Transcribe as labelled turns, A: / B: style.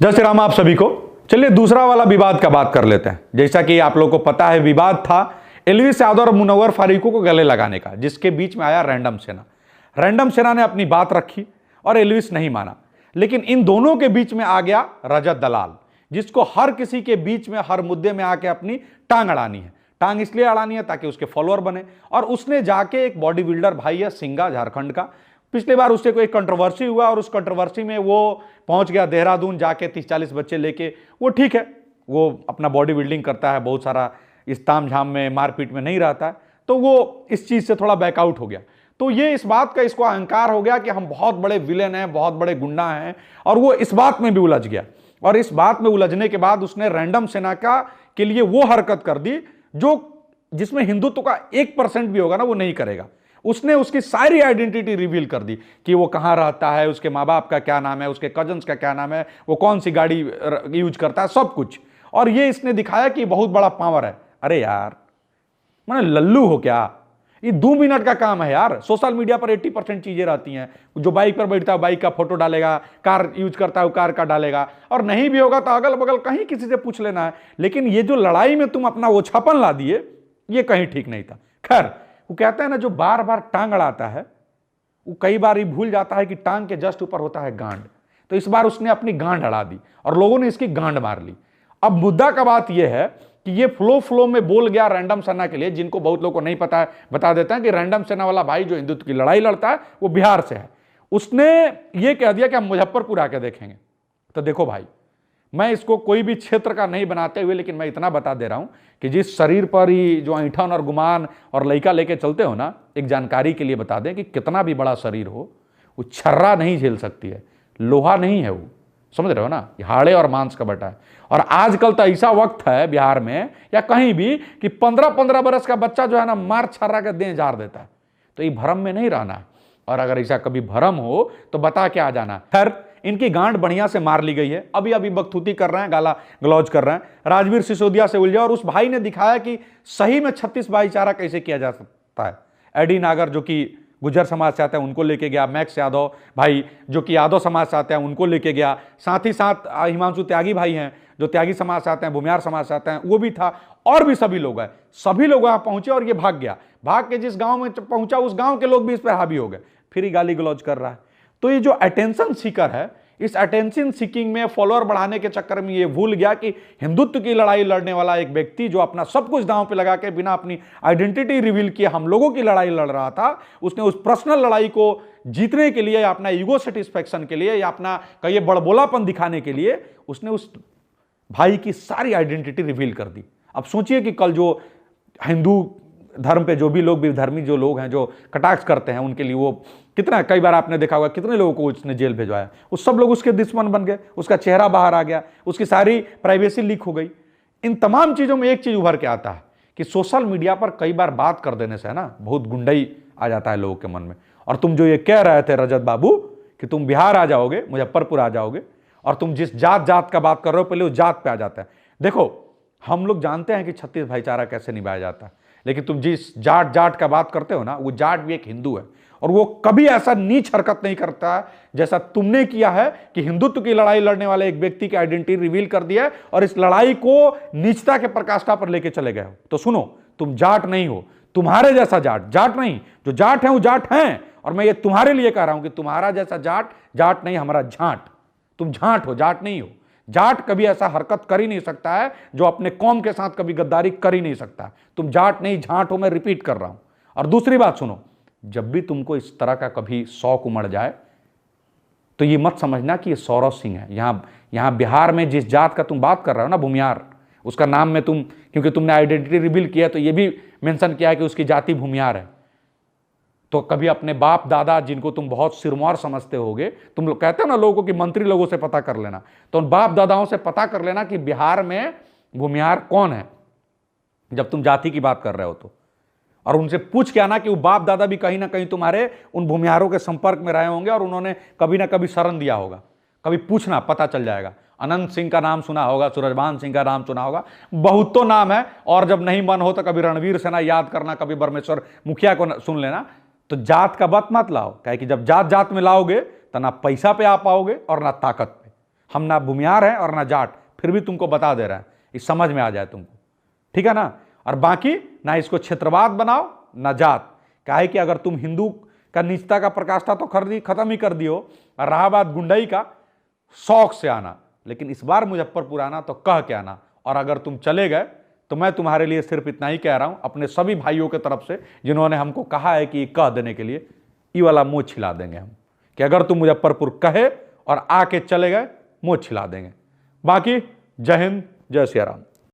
A: जय श्री राम आप सभी को। चलिए दूसरा वाला विवाद का बात कर लेते हैं। जैसा कि आप लोगों को पता है, विवाद था एल्विस यादव और मुनव्वर फारूकी को गले लगाने का, जिसके बीच में आया रैंडम सेना। रैंडम सेना ने अपनी बात रखी और एल्विस नहीं माना, लेकिन इन दोनों के बीच में आ गया रजत दलाल, जिसको हर किसी के बीच में हर मुद्दे में आके अपनी टांग अड़ानी है। टांग इसलिए अड़ानी है ताकि उसके फॉलोअर बने। और उसने जाके एक बॉडी बिल्डर भाई है सिंगा, झारखंड का, पिछली बार उससे कोई कंट्रोवर्सी हुआ और उस कंट्रोवर्सी में वो पहुंच गया देहरादून जाके 30-40 बच्चे लेके। वो ठीक है, वो अपना बॉडी बिल्डिंग करता है, बहुत सारा इस तामझाम में मारपीट में नहीं रहता है, तो वो इस चीज से थोड़ा बैकआउट हो गया। तो ये इस बात का इसको अहंकार हो गया कि हम बहुत बड़े विलेन हैं, बहुत बड़े गुंडा हैं, और वो इस बात में भी उलझ गया। और इस बात में उलझने के बाद उसने रैंडम सेना का के लिए वो हरकत कर दी जिसमें हिंदुत्व का 1% भी होगा ना, वो नहीं करेगा। उसने उसकी सारी आइडेंटिटी रिवील कर दी कि वो कहां रहता है, उसके माँ बाप का क्या नाम है, उसके कजन्स का क्या नाम है, वो कौन सी गाड़ी यूज करता है, सब कुछ। और ये इसने दिखाया कि बहुत बड़ा पावर है। अरे यार, मैंने लल्लू हो क्या? ये 2 मिनट का काम है यार। सोशल मीडिया पर 80% चीजें रहती हैं। जो बाइक पर बैठता है बाइक का फोटो डालेगा, कार यूज करता है वो कार का डालेगा, और नहीं भी होगा तो अगल बगल कहीं किसी से पूछ लेना है। लेकिन ये जो लड़ाई में तुम अपना वो छपन ला दिए, ये कहीं ठीक नहीं था। खैर, वो कहता है ना, जो बार बार टांग अड़ाता है वो कई बार ये भूल जाता है कि टांग के जस्ट ऊपर होता है गांड। तो इस बार उसने अपनी गांड अड़ा दी और लोगों ने इसकी गांड मार ली। अब मुद्दा का बात यह है कि ये फ्लो में बोल गया रैंडम सेना के लिए। जिनको बहुत लोगों को नहीं पता है, बता देता है कि रैंडम सेना वाला भाई जो हिंदुत्व की लड़ाई लड़ता है वो बिहार से है। उसने ये कह दिया कि हम मुजफ्फरपुर आके देखेंगे। तो देखो भाई, मैं इसको कोई भी क्षेत्र का नहीं बनाते हुए, लेकिन मैं इतना बता दे रहा हूं कि जिस शरीर पर ही जो ऐंठन और गुमान और लइका लेके चलते हो ना, एक जानकारी के लिए बता दें कि कितना भी बड़ा शरीर हो, वो छर्रा नहीं झेल सकती है, लोहा नहीं है वो। समझ रहे हो ना? हाड़े और मांस का बटा है। और आजकल तो ऐसा वक्त है बिहार में या कहीं भी कि 15-15 बरस का बच्चा जो है ना, मार छर्रा के देह झाड़ देता है। तो ये भरम में नहीं रहना है, और अगर ऐसा कभी भरम हो तो बता के आ जाना। खैर, इनकी गांड बढ़िया से मार ली गई है। अभी बकथूती कर रहे हैं, गाला गलौज कर रहे हैं, राजवीर सिसोदिया से उलझे। और उस भाई ने दिखाया कि सही में 36 भाईचारा कैसे किया जा सकता है। एडी नागर जो कि गुजर समाज से आते हैं उनको लेके गया, मैक्स यादव भाई जो कि यादव समाज से आते हैं उनको लेके गया, साथ ही साथ हिमांशु त्यागी भाई हैं जो त्यागी समाज से आते हैं, भूमियार समाज से आते हैं, वो भी था, और भी सभी लोग हैं। सभी लोग वहां पहुंचे और ये भाग गया। भाग के जिस गांव में पहुंचा उस गांव के लोग भी इस पर हावी हो गए, फिर ही गाली गलौज कर रहा है। तो ये जो अटेंशन सीकर है, इस अटेंशन सीकिंग में फॉलोअर बढ़ाने के चक्कर में ये भूल गया कि हिंदुत्व की लड़ाई लड़ने वाला एक व्यक्ति जो अपना सब कुछ दांव पे लगा के बिना अपनी आइडेंटिटी रिवील किए हम लोगों की लड़ाई लड़ रहा था, उसने उस पर्सनल लड़ाई को जीतने के लिए, अपना ईगो सेटिस्फैक्शन के लिए, या अपना कहिए बड़बोलापन दिखाने के लिए, उसने उस भाई की सारी आइडेंटिटी रिवील कर दी। अब सोचिए कि कल जो हिंदू धर्म पे जो भी लोग, विधर्मी जो लोग हैं, जो कटाक्ष करते हैं, उनके लिए वो कितना, कई बार आपने देखा होगा कितने लोगों को उसने जेल भेजवाया, वो सब लोग उसके दुश्मन बन गए, उसका चेहरा बाहर आ गया, उसकी सारी प्राइवेसी लीक हो गई। इन तमाम चीजों में एक चीज उभर के आता है कि सोशल मीडिया पर कई बार बात कर देने से है ना, बहुत गुंडई आ जाता है लोगों के मन में। और तुम जो ये कह रहे थे रजत बाबू कि तुम बिहार आ जाओगे, मुजफ्फरपुर आ जाओगे, और तुम जिस जात का बात कर रहे हो पहले उस जात पे आ जाता है। देखो, हम लोग जानते हैं कि 36 भाईचारा कैसे निभाया जाता है, लेकिन तुम जिस जाट का बात करते हो ना, वो जाट भी एक हिंदू है, और वो कभी ऐसा नीच हरकत नहीं करता है जैसा तुमने किया है कि हिंदुत्व की लड़ाई लड़ने वाले एक व्यक्ति की आइडेंटिटी रिवील कर दिया है और इस लड़ाई को नीचता के प्रकाष्ठा पर लेके चले गए हो। तो सुनो, तुम जाट नहीं हो, तुम्हारे जैसा जाट नहीं, जो जाट है वो जाट हैं। और मैं ये तुम्हारे लिए कह रहा हूं कि तुम्हारा जैसा जाट नहीं, हमारा झाट। तुम झाट हो, जाट नहीं हो। जाट कभी ऐसा हरकत कर ही नहीं सकता है जो अपने कौम के साथ कभी गद्दारी कर ही नहीं सकता। तुम जाट नहीं, झाट हो, मैं रिपीट कर रहा हूं। और दूसरी बात सुनो, जब भी तुमको इस तरह का कभी शौक उमड़ जाए तो ये मत समझना कि ये सौरव सिंह है। यहां बिहार में जिस जात का तुम बात कर रहे हो ना, भूमियार, उसका नाम में तुम, क्योंकि तुमने आइडेंटिटी रिवील किया तो ये भी मेंशन किया है कि उसकी जाति भूमियार है। तो कभी अपने बाप दादा जिनको तुम बहुत सिरमौर समझते होगे, तुम लोग कहते हो ना लोगों को कि मंत्री लोगों से पता कर लेना, तो उन बाप दादाओं से पता कर लेना कि बिहार में भूमियार कौन है जब तुम जाति की बात कर रहे हो तो। और उनसे पूछ के आना कि वो बाप दादा भी कहीं ना कहीं तुम्हारे उन भूमिहारों के संपर्क में रहे होंगे और उन्होंने कभी ना कभी शरण दिया होगा। कभी पूछना, पता चल जाएगा। अनंत सिंह का नाम सुना होगा, सूरजभान सिंह का नाम सुना होगा, बहुत तो नाम है। और जब नहीं मन हो तो कभी रणवीर सेना याद करना, कभी परमेश्वर मुखिया को सुन लेना। तो जात का बात मत लाओ, क्या कि जब जात में लाओगे तो ना पैसा पे आ पाओगे और ना ताकत पे। हम ना भूमियार हैं और ना जाट, फिर भी तुमको बता दे रहे हैं, इस समझ में आ जाए तुमको, ठीक है ना। और बाकी ना इसको क्षेत्रवाद बनाओ ना जात, काहे कि अगर तुम हिंदू का नीचता का प्रकाष्ठा तो खत्म ही कर दियो, और रहा बात गुंडई का, शौक से आना, लेकिन इस बार मुजफ्फरपुर आना तो कह के आना। और अगर तुम चले गए तो मैं तुम्हारे लिए सिर्फ इतना ही कह रहा हूं, अपने सभी भाइयों के तरफ से जिन्होंने हमको कहा है कि कह देने के लिए, ये वाला मुंह छिला देंगे हम, कि अगर तुम मुजफ्फरपुर कहे और आके चले गए, मुंह छिला देंगे। बाकी जय हिंद, जय सिया राम।